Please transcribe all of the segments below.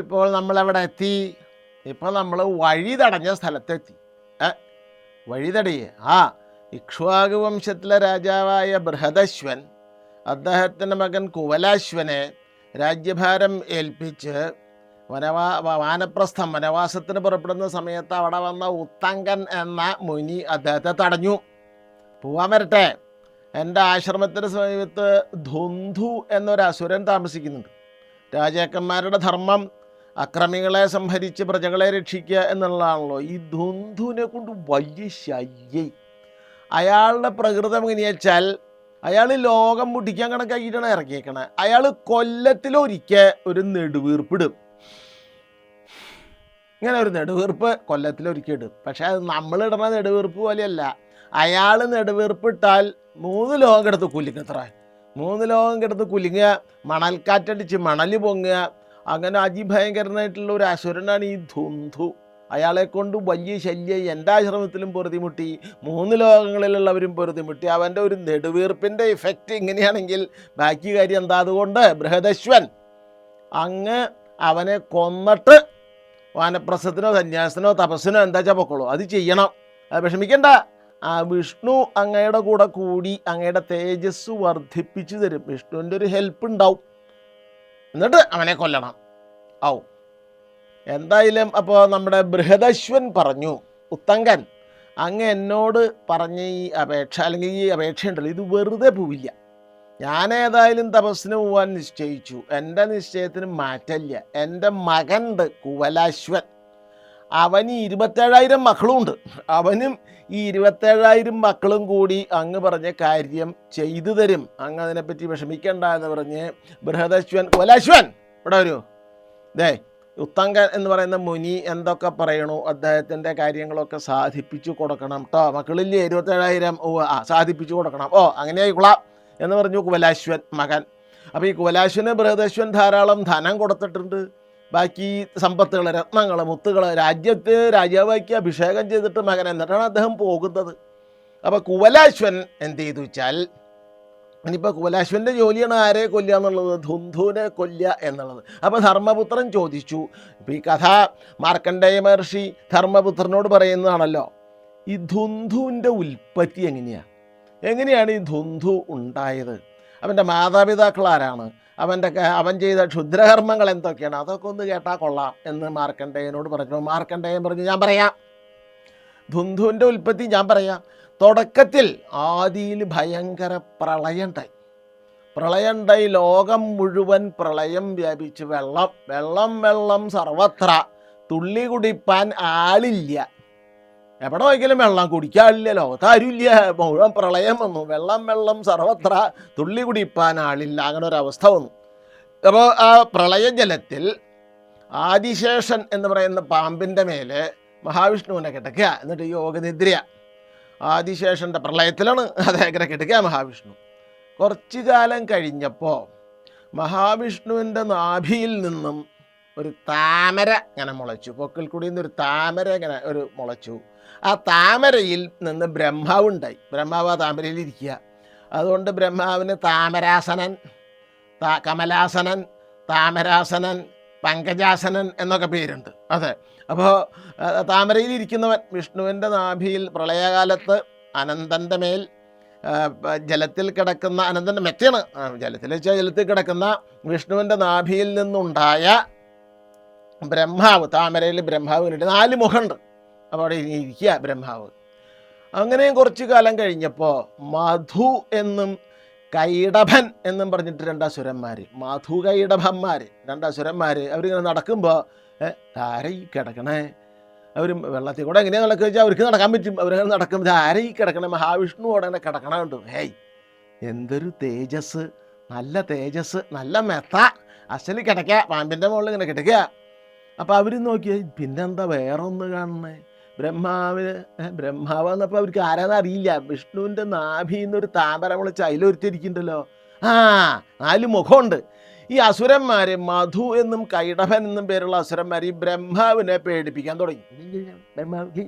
ഇപ്പോൾ നമ്മളെവിടെ എത്തി? ഇപ്പോൾ നമ്മൾ വഴി തടഞ്ഞ സ്ഥലത്തെത്തി. വഴി തടയേ ഇക്ഷ്വാകു വംശത്തിലെ രാജാവായ ബൃഹദശ്വൻ അദ്ദേഹത്തിൻ്റെ മകൻ കുവലാശ്വനെ രാജ്യഭാരം ഏൽപ്പിച്ച് വനവാസത്തിന് പുറപ്പെടുന്ന സമയത്ത് അവിടെ വന്ന ഉത്തങ്കൻ എന്ന മുനി അദ്ദേഹത്തെ തടഞ്ഞു. പോവാൻ വരട്ടെ, എൻ്റെ ആശ്രമത്തിന് സമീപത്ത് ധുന്ധു എന്നൊരു അസുരൻ താമസിക്കുന്നുണ്ട്. രാജാക്കന്മാരുടെ ധർമ്മം അക്രമികളെ സംഹരിച്ച് പ്രജകളെ രക്ഷിക്കുക എന്നുള്ളതാണല്ലോ. ഈ ധുന്ധുവിനെ കൊണ്ട് വലിയ ശല്യം. അയാളുടെ പ്രകൃതം എങ്ങനെയാ വെച്ചാൽ, അയാൾ ലോകം മുട്ടിക്കാൻ കണക്കാക്കിയിട്ടാണ് ഇറക്കിയേക്കണത്. അയാൾ കൊല്ലത്തിലൊരിക്കൽ ഒരു നെടുവീർപ്പിടും. ഇങ്ങനെ ഒരു നെടുവീർപ്പ് കൊല്ലത്തിലൊരിക്കൽ ഇടും. പക്ഷേ അത് നമ്മളിടുന്ന നെടുവീർപ്പ് പോലെയല്ല. അയാൾ നെടുവീർപ്പിട്ടാൽ 3 ലോകം കിടത്ത് കുലുങ്ങത്ര. 3 ലോകം കിടത്ത് കുലുങ്ങുക, മണൽക്കാറ്റടിച്ച് മണൽ പൊങ്ങുക. അങ്ങനെ അതിഭയങ്കരനായിട്ടുള്ള ഒരു അസുരനാണ് ഈ ധുന്ധു. അയാളെ കൊണ്ട് വലിയ ശല്യം. എൻ്റെ ആശ്രമത്തിലും പൊറുതിമുട്ടി, 3 ലോകങ്ങളിലുള്ളവരും പൊറുതിമുട്ടി. അവൻ്റെ ഒരു നെടുവീർപ്പിൻ്റെ ഇഫക്റ്റ് ഇങ്ങനെയാണെങ്കിൽ ബാക്കി കാര്യം എന്താ? അതുകൊണ്ട് ബൃഹദശ്വൻ അങ്ങ് അവനെ കൊന്നിട്ട് വാനപ്രസ്ഥത്തിനോ സന്യാസത്തിനോ തപസ്സിനോ എന്താ വെച്ചാൽ പൊക്കോളൂ, അത് ചെയ്യണം. അത് വിഷമിക്കണ്ട. വിഷ്ണു അങ്ങയുടെ കൂടെ കൂടി അങ്ങയുടെ തേജസ് വർദ്ധിപ്പിച്ചു തരും. വിഷ്ണുവിൻ്റെ ഒരു ഹെൽപ്പ് ഉണ്ടാവും. എന്നിട്ട് അവനെ കൊല്ലണം. എന്തായാലും അപ്പോൾ നമ്മുടെ ബൃഹദശ്വൻ പറഞ്ഞു, ഉത്തങ്കൻ അങ്ങ് എന്നോട് പറഞ്ഞ ഈ അപേക്ഷ, അല്ലെങ്കിൽ ഈ അപേക്ഷയുണ്ടല്ലോ, ഇത് വെറുതെ പോവില്ല. ഞാനേതായാലും തപസ്സിന് പോകാൻ നിശ്ചയിച്ചു. എൻ്റെ നിശ്ചയത്തിന് മാറ്റമില്ല. എൻ്റെ മകനുണ്ട് കുവലാശ്വൻ, അവന് 27,000 മക്കളുമുണ്ട്. അവനും ഈ 27,000 മക്കളും കൂടി അങ്ങ് പറഞ്ഞ കാര്യം ചെയ്തു തരും. അങ്ങ് അതിനെപ്പറ്റി വിഷമിക്കണ്ട എന്ന് പറഞ്ഞ് ബൃഹദശ്വൻ, കുവലാശ്വൻ ഇവിടെ വരൂ, ഉത്തങ്കൻ എന്ന് പറയുന്ന മുനി എന്തൊക്കെ പറയണു, അദ്ദേഹത്തിൻ്റെ കാര്യങ്ങളൊക്കെ സാധിപ്പിച്ചു കൊടുക്കണം കേട്ടോ. മക്കളില്ലേ 27,000? സാധിപ്പിച്ചു കൊടുക്കണം. അങ്ങനെ ആയിക്കൊള്ളാം എന്ന് പറഞ്ഞു കുവലാശ്വൻ മകൻ. അപ്പോൾ ഈ കുവലാശ്വന് ബൃഹദശ്വൻ ധാരാളം ധനം കൊടുത്തിട്ടുണ്ട്. ബാക്കി സമ്പത്തുകൾ, രത്നങ്ങൾ, മുത്തുകൾ, രാജ്യത്ത് രാജാവാക്കി അഭിഷേകം ചെയ്തിട്ട് മകൻ. എന്നിട്ടാണ് അദ്ദേഹം പോകുന്നത്. അപ്പോൾ കുവലാശ്വൻ എന്ത് ചെയ്തു വെച്ചാൽ, ഇനിയിപ്പോൾ കുവലാശ്വൻ്റെ ജോലിയാണ് ആരെ കൊല്ലുക എന്നുള്ളത്, ധുന്ധുവിനെ കൊല്ലുക എന്നുള്ളത്. അപ്പോൾ ധർമ്മപുത്രൻ ചോദിച്ചു, ഇപ്പോൾ ഈ കഥ മാർക്കണ്ഡേയ മഹർഷി ധർമ്മപുത്രനോട് പറയുന്നതാണല്ലോ, ഈ ധുന്ധുവിൻ്റെ ഉൽപ്പത്തി എങ്ങനെയാണ് ഈ ധുന്ധു ഉണ്ടായത്? അവൻ്റെ മാതാപിതാക്കൾ ആരാണ്? അവൻ ചെയ്ത ക്ഷുദ്രകർമ്മങ്ങൾ എന്തൊക്കെയാണ്? അതൊക്കെ ഒന്ന് കേട്ടാൽ കൊള്ളാം എന്ന് മാർക്കണ്ഡേയനോട് പറഞ്ഞു. മാർക്കണ്ഡേയൻ പറഞ്ഞു, ഞാൻ പറയാം. ധുന്ധുവിൻ്റെ ഉൽപ്പത്തി ഞാൻ പറയാം. തുടക്കത്തിൽ ആദിയിൽ ഭയങ്കര പ്രളയമുണ്ടായി. ലോകം മുഴുവൻ പ്രളയം വ്യാപിച്ച് വെള്ളം സർവത്ര. തുള്ളി കുടിപ്പാൻ ആളില്ല. എവിടെ നോക്കിയാലും വെള്ളം കുടിക്കാനില്ല. ലോകത്താരുമില്ല. മുഴുവൻ പ്രളയം വന്നു. വെള്ളം സർവത്ര. തുള്ളി കുടിപ്പാൻ ആളില്ല. അങ്ങനെ ഒരവസ്ഥ വന്നു. അപ്പോൾ ആ പ്രളയജലത്തിൽ ആദിശേഷൻ എന്ന് പറയുന്ന പാമ്പിൻ്റെ മേലെ മഹാവിഷ്ണുവിനെ കിടക്കുക. എന്നിട്ട് യോഗനിദ്ര. ആദിശേഷൻ്റെ പ്രളയത്തിലാണ് അതേക്കനെ കിടക്കുക മഹാവിഷ്ണു. കുറച്ചു കാലം കഴിഞ്ഞപ്പോൾ മഹാവിഷ്ണുവിൻ്റെ നാഭിയിൽ നിന്നും ഒരു താമര ഇങ്ങനെ മുളച്ചു. പൊക്കിൽ കൂടി നിന്നൊരു താമര ഇങ്ങനെ മുളച്ചു. ആ താമരയിൽ നിന്ന് ബ്രഹ്മാവുണ്ടായി. ബ്രഹ്മാവ് ആ താമരയിൽ ഇരിക്കുക. അതുകൊണ്ട് ബ്രഹ്മാവിന് താമരാസനൻ, കമലാസനൻ, താമരാസനൻ, പങ്കജാസനൻ എന്നൊക്കെ പേരുണ്ട്. അപ്പോൾ താമരയിൽ ഇരിക്കുന്നവൻ വിഷ്ണുവിൻ്റെ നാഭിയിൽ പ്രളയകാലത്ത് അനന്തൻ്റെ മേൽ ജലത്തിൽ കിടക്കുന്ന, അനന്തൻ്റെ മെറ്റയാണ്, ജലത്തിൽ കിടക്കുന്ന വിഷ്ണുവിൻ്റെ നാഭിയിൽ നിന്നുണ്ടായ ബ്രഹ്മാവ്, താമരയിൽ ബ്രഹ്മാവിനുണ്ട് 4 മുഖമുണ്ട്. അപ്പോൾ അവിടെ ഇരിക്കുക ബ്രഹ്മാവ്. അങ്ങനെയും കുറച്ചു കാലം കഴിഞ്ഞപ്പോൾ മധു എന്നും കൈടഭൻ എന്നും പറഞ്ഞിട്ട് 2 അസുരന്മാർ, മധു കൈടഭന്മാർ, 2 അസുരന്മാർ, അവരിങ്ങനെ നടക്കുമ്പോൾ ആരെ ഈ കിടക്കണേ? അവർ വെള്ളത്തിൽ കൂടെ എങ്ങനെയാണ് നടക്കുക വെച്ചാൽ അവർക്ക് നടക്കാൻ പറ്റും. അവരങ്ങനെ നടക്കുമ്പോൾ ആരെ ഈ കിടക്കണേ? മഹാവിഷ്ണു അവിടെ കിടക്കണുണ്ട്. എന്തൊരു തേജസ്, നല്ല തേജസ്, നല്ല മെത്ത, അസല് കിടക്കുക, പാമ്പിൻ്റെ മുകളിൽ ഇങ്ങനെ കിടക്കുക. അപ്പോൾ അവർ നോക്കിയാൽ പിന്നെന്താ വേറെ ഒന്ന് കാണണേ? ബ്രഹ്മാവ് എന്നപ്പോൾ അവർക്ക് ആരാന്ന് അറിയില്ല. വിഷ്ണുവിൻ്റെ നാഭിയിൽ നിന്നൊരു താമര വിളിച്ച് അതിലൊരുത്തിരിക്കുന്നുണ്ടല്ലോ. 4 മുഖമുണ്ട്. ഈ അസുരന്മാർ, മധു എന്നും കൈടഭൻ എന്നും പേരുള്ള അസുരന്മാർ, ഈ ബ്രഹ്മാവിനെ പേടിപ്പിക്കാൻ തുടങ്ങി. ബ്രഹ്മാവ്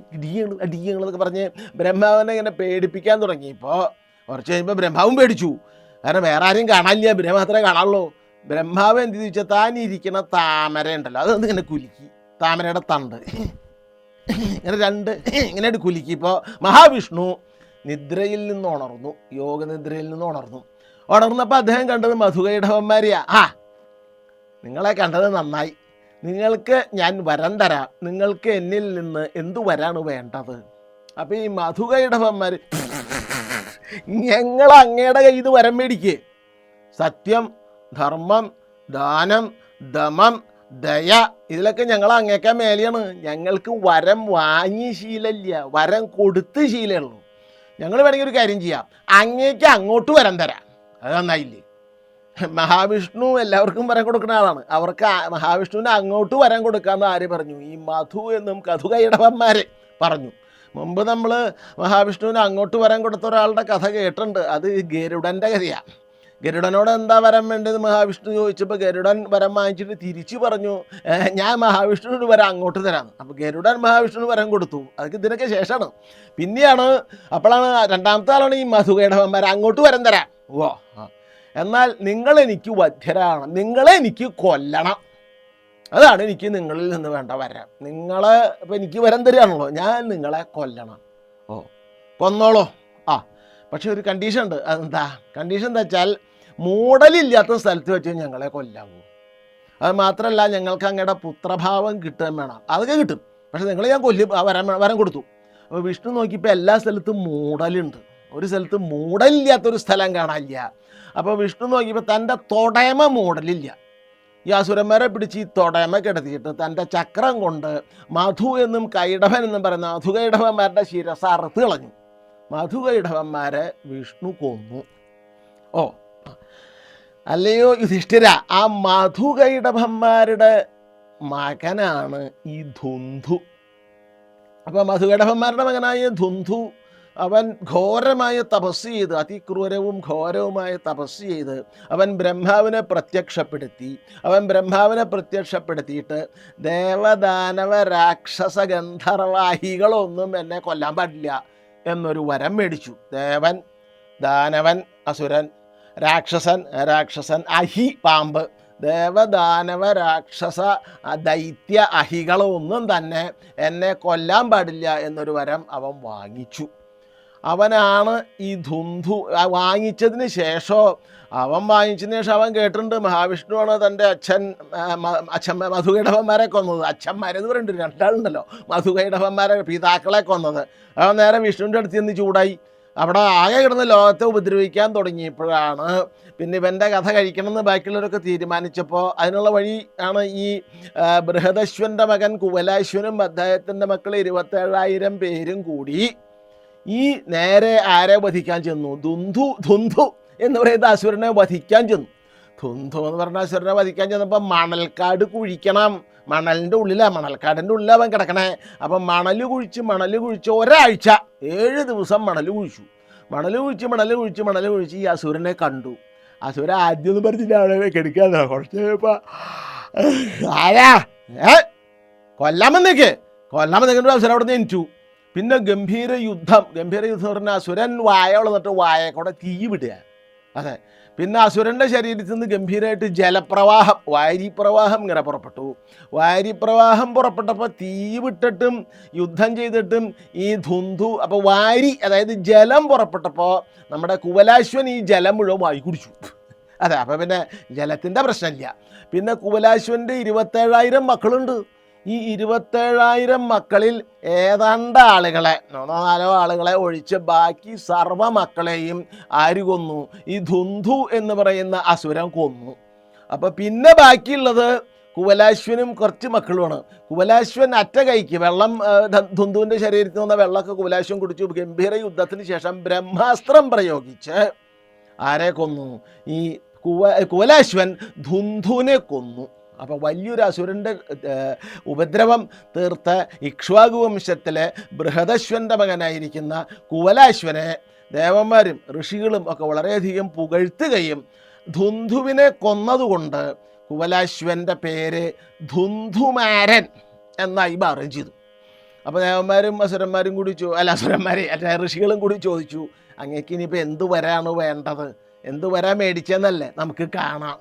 അടിയങ്ങളെന്നൊക്കെ പറഞ്ഞ് ബ്രഹ്മാവിനെ ഇങ്ങനെ പേടിപ്പിക്കാൻ തുടങ്ങി. ഇപ്പോൾ കുറച്ച് കഴിയുമ്പോൾ ബ്രഹ്മാവും പേടിച്ചു. കാരണം വേറെ ആരും കാണാനില്ല, ബ്രഹ്മ മാത്രമേ കാണാനുള്ളൂ. ബ്രഹ്മാവ് എന്ത് ചോദിച്ചാൽ താൻ ഇരിക്കുന്ന താമര ഉണ്ടല്ലോ അതൊന്ന് ഇങ്ങനെ കുലുക്കി, താമരയുടെ തണ്ട് ഇങ്ങനെ രണ്ട് ഇങ്ങനെ കുലുക്കി. ഇപ്പോൾ മഹാവിഷ്ണു നിദ്രയിൽ നിന്ന് ഉണർന്നു, യോഗനിദ്രയിൽ നിന്ന് ഉണർന്നപ്പോൾ അദ്ദേഹം കണ്ടത് മധുകൈടവന്മാരെയാ. നിങ്ങളെ കണ്ടത് നന്നായി, നിങ്ങൾക്ക് ഞാൻ വരം തരാം, നിങ്ങൾക്ക് എന്നിൽ നിന്ന് എന്തു വരാണ് വേണ്ടത്? അപ്പം ഈ മധുകൈടവന്മാർ ഞങ്ങൾ അങ്ങയുടെ കയ്യിൽ നിന്ന് വരം മേടിക്കേ, സത്യം, ധർമ്മം, ദാനം, ദമം, ദയ, ഇതിലൊക്കെ ഞങ്ങൾ അങ്ങേക്കാൻ മേലെയാണ്. ഞങ്ങൾക്ക് വരം വാങ്ങി ശീലമില്ല, വരം കൊടുത്ത് ശീലമുള്ളൂ. ഞങ്ങൾ വേണമെങ്കിൽ ഒരു കാര്യം ചെയ്യാം, അങ്ങേക്ക് അങ്ങോട്ട് വരം തരാം. അത് നന്നായില്ലേ? മഹാവിഷ്ണു എല്ലാവർക്കും വരം കൊടുക്കുന്ന ആളാണ്. അവർക്ക് മഹാവിഷ്ണുവിന് അങ്ങോട്ട് വരം കൊടുക്കാമെന്ന് ആര് പറഞ്ഞു? ഈ മധു എന്നും കഥുകൈടവന്മാർ പറഞ്ഞു. മുമ്പ് നമ്മൾ മഹാവിഷ്ണുവിന് അങ്ങോട്ട് വരം കൊടുത്ത ഒരാളുടെ കഥ കേട്ടിട്ടുണ്ട്. അത് ഗരുഡൻ്റെ കഥയാണ്. ഗരുഡനോട് എന്താ വരം വേണ്ടത് മഹാവിഷ്ണു ചോദിച്ചപ്പോൾ ഗരുഡൻ വരം വാങ്ങിച്ചിട്ട് തിരിച്ചു പറഞ്ഞു, ഞാൻ മഹാവിഷ്ണുവിന് വരം അങ്ങോട്ട് തരാമെന്ന്. അപ്പോൾ ഗരുഡൻ മഹാവിഷ്ണുവിന് വരം കൊടുത്തു. അതൊക്കെ ഇതിനൊക്കെ ശേഷമാണ്. പിന്നെയാണ് അപ്പോഴാണ് രണ്ടാമത്തെ ആളാണ് ഈ മധുകൈടവന്മാർ അങ്ങോട്ട് വരം തരാം. എന്നാൽ നിങ്ങളെനിക്ക് വധ്യരാണ്, നിങ്ങളെനിക്ക് കൊല്ലണം, അതാണ് എനിക്ക് നിങ്ങളിൽ നിന്ന് വേണ്ട വരം. നിങ്ങളെ ഇപ്പം എനിക്ക് വരം തരികയാണല്ലോ, ഞാൻ നിങ്ങളെ കൊല്ലണം. കൊന്നോളോ. പക്ഷെ ഒരു കണ്ടീഷൻ ഉണ്ട്. അതെന്താ കണ്ടീഷൻ? എന്താ വെച്ചാൽ മൂടലില്ലാത്ത സ്ഥലത്ത് വെച്ച് ഞങ്ങളെ കൊല്ലാവൂ. അത് മാത്രമല്ല, ഞങ്ങൾക്ക് അങ്ങയുടെ പുത്രഭാവം കിട്ടാൻ വേണം. അതൊക്കെ കിട്ടും, പക്ഷെ നിങ്ങൾ ഞാൻ വരം കൊടുത്തു. അപ്പോൾ വിഷ്ണു നോക്കിയപ്പോൾ എല്ലാ സ്ഥലത്തും മൂടലുണ്ട്, ഒരു സ്ഥലത്ത് മൂടലില്ലാത്തൊരു സ്ഥലം കാണാനില്ല. അപ്പോൾ വിഷ്ണു നോക്കിയപ്പോൾ തൻ്റെ തൊടയമ മൂടലില്ല. ഈ അസുരന്മാരെ പിടിച്ച് ഈ തൊടയമ കിടത്തിയിട്ട് തൻ്റെ ചക്രം കൊണ്ട് മധു എന്നും കൈടവൻ എന്നും പറയുന്ന മധുകൈടവന്മാരുടെ ശിരസ് അറുത്ത് കളഞ്ഞു. മധുകൈടവന്മാരെ വിഷ്ണു കൊന്നു. അല്ലയോ യുധിഷ്ഠിര, ആ മധുകൈടവന്മാരുടെ മകനാണ് ഈ ധുന്ധു. അപ്പോൾ മധുകൈടവന്മാരുടെ മകനായ ധുന്ധു അവൻ ഘോരമായ തപസ് ചെയ്ത്, അതിക്രൂരവും ഘോരവുമായ തപസ് ചെയ്ത് അവൻ ബ്രഹ്മാവിനെ പ്രത്യക്ഷപ്പെടുത്തി. അവൻ ബ്രഹ്മാവിനെ പ്രത്യക്ഷപ്പെടുത്തിയിട്ട് ദേവദാനവ രാക്ഷസ ഗന്ധർവാഹികളൊന്നും എന്നെ കൊല്ലാൻ പാടില്ല എന്നൊരു വരം മേടിച്ചു. ദേവൻ, ദാനവൻ, അസുരൻ, രാക്ഷസൻ, അഹി, പാമ്പ്, ദേവദാനവ രാക്ഷസ ദൈത്യ അഹികളൊന്നും തന്നെ എന്നെ കൊല്ലാൻ പാടില്ല എന്നൊരു വരം അവൻ വാങ്ങിച്ചു. അവനാണ് ഈ ധുന്ധു. വാങ്ങിച്ചതിന് ശേഷം അവൻ കേട്ടിട്ടുണ്ട് മഹാവിഷ്ണുവാണ് തൻ്റെ അച്ഛൻ മധുകൈടവന്മാരെ കൊന്നത്. അച്ഛന്മാരെന്ന് പറയുന്നുണ്ട്, രണ്ടാളുണ്ടല്ലോ, മധുകൈടവന്മാരെ പിതാക്കളെ കൊന്നത്. അവൻ നേരെ വിഷ്ണുവിൻ്റെ അടുത്ത് ചെന്ന് ചൂടായി. അവിടെ ആകെ കിടന്ന് ലോകത്തെ ഉപദ്രവിക്കാൻ തുടങ്ങിയപ്പോഴാണ് പിന്നെ ഇവൻ്റെ കഥ കഴിക്കണമെന്ന് ബാക്കിയുള്ളവരൊക്കെ തീരുമാനിച്ചപ്പോൾ അതിനുള്ള വഴി ആണ് ഈ ബൃഹദശ്വൻ്റെ മകൻ കുവലാശ്വനും അദ്ദേഹത്തിൻ്റെ മക്കൾ 27,000 പേരും കൂടി ഈ നേരെ ആരെ വധിക്കാൻ ചെന്നു? ധുന്ധു എന്ന് പറയുന്ന അസുരനെ വധിക്കാൻ ചെന്നു. ധുന്ധു എന്ന് പറഞ്ഞ അസുരനെ വധിക്കാൻ ചെന്നപ്പോൾ മണൽക്കാട് കുഴിക്കണം. മണലിൻ്റെ മണൽക്കാടിൻ്റെ ഉള്ളിൽ അവൻ കിടക്കണേ. അപ്പം മണൽ കുഴിച്ച് ഒരാഴ്ച 7 ദിവസം മണൽ കുഴിച്ച് ഈ അസുരനെ കണ്ടു. അസുര ആദ്യം ഒന്നും പറഞ്ഞിട്ട് കെടുക്കാതെ കുറച്ച് ആരാ കൊല്ലാമെന്നേക്ക് അസുരൻ അവിടെ നിന്ന് എനിച്ചു. പിന്നെ ഗംഭീര യുദ്ധം പറഞ്ഞാൽ അസുരൻ വായ വളർന്നിട്ട് വായക്കൂടെ തീ വിടുക. അതെ, പിന്നെ അസുരൻ്റെ ശരീരത്തിൽ നിന്ന് ഗംഭീരമായിട്ട് ജലപ്രവാഹം, വാരിപ്രവാഹം ഇങ്ങനെ പുറപ്പെട്ടു. വാരിപ്രവാഹം പുറപ്പെട്ടപ്പോൾ തീ വിട്ടിട്ടും യുദ്ധം ചെയ്തിട്ടും ഈ ധുന്ധു, അപ്പോൾ അതായത് ജലം പുറപ്പെട്ടപ്പോൾ നമ്മുടെ കുവലാശ്വൻ ഈ ജലം മുഴുവൻ വായി കുടിച്ചു. അതെ, അപ്പോൾ പിന്നെ ജലത്തിൻ്റെ പ്രശ്നമില്ല. പിന്നെ കുവലാശ്വൻ്റെ 27,000 മക്കളുണ്ട്. ഈ 27,000 മക്കളിൽ ഏതാണ്ട് ആളുകളെ 3-4 ആളുകളെ ഒഴിച്ച് ബാക്കി സർവ്വ മക്കളെയും ആര് കൊന്നു? ഈ ധുന്ധു എന്ന് പറയുന്ന അസുരൻ കൊന്നു. അപ്പോൾ പിന്നെ ബാക്കിയുള്ളത് കുവലാശ്വനും കുറച്ച് മക്കളുമാണ്. കുവലാശ്വൻ അറ്റ കൈക്ക് വെള്ളം, ധുന്ധുവിൻ്റെ ശരീരത്തിൽ വന്ന വെള്ളമൊക്കെ കുവലാശ്വൻ കുടിച്ചു. ഗംഭീര യുദ്ധത്തിന് ശേഷം ബ്രഹ്മാസ്ത്രം പ്രയോഗിച്ച് ആരെ കൊന്നു? ഈ കുവലാശ്വൻ ധുന്ധുവിനെ കൊന്നു. അപ്പോൾ വലിയൊരു അസുരൻ്റെ ഉപദ്രവം തീർത്ത ഇക്ഷ്വാകു വംശത്തിലെ ബൃഹദശ്വൻ്റെ മകനായിരിക്കുന്ന കുവലാശ്വനെ ദേവന്മാരും ഋഷികളും ഒക്കെ വളരെയധികം പുകഴ്ത്തുകയും ധുന്ധുവിനെ കൊന്നതുകൊണ്ട് കുവലാശ്വൻ്റെ പേര് ധുന്ധുമാരൻ എന്നായി മാറുകയും ചെയ്തു. അപ്പോൾ ദേവന്മാരും അസുരന്മാരും കൂടി ഋഷികളും കൂടി ചോദിച്ചു, അങ്ങേക്ക് ഇനിയിപ്പോൾ എന്ത് വരാണ് വേണ്ടത്? എന്ത് വരാൻ മേടിച്ചെന്നല്ലേ നമുക്ക് കാണാം.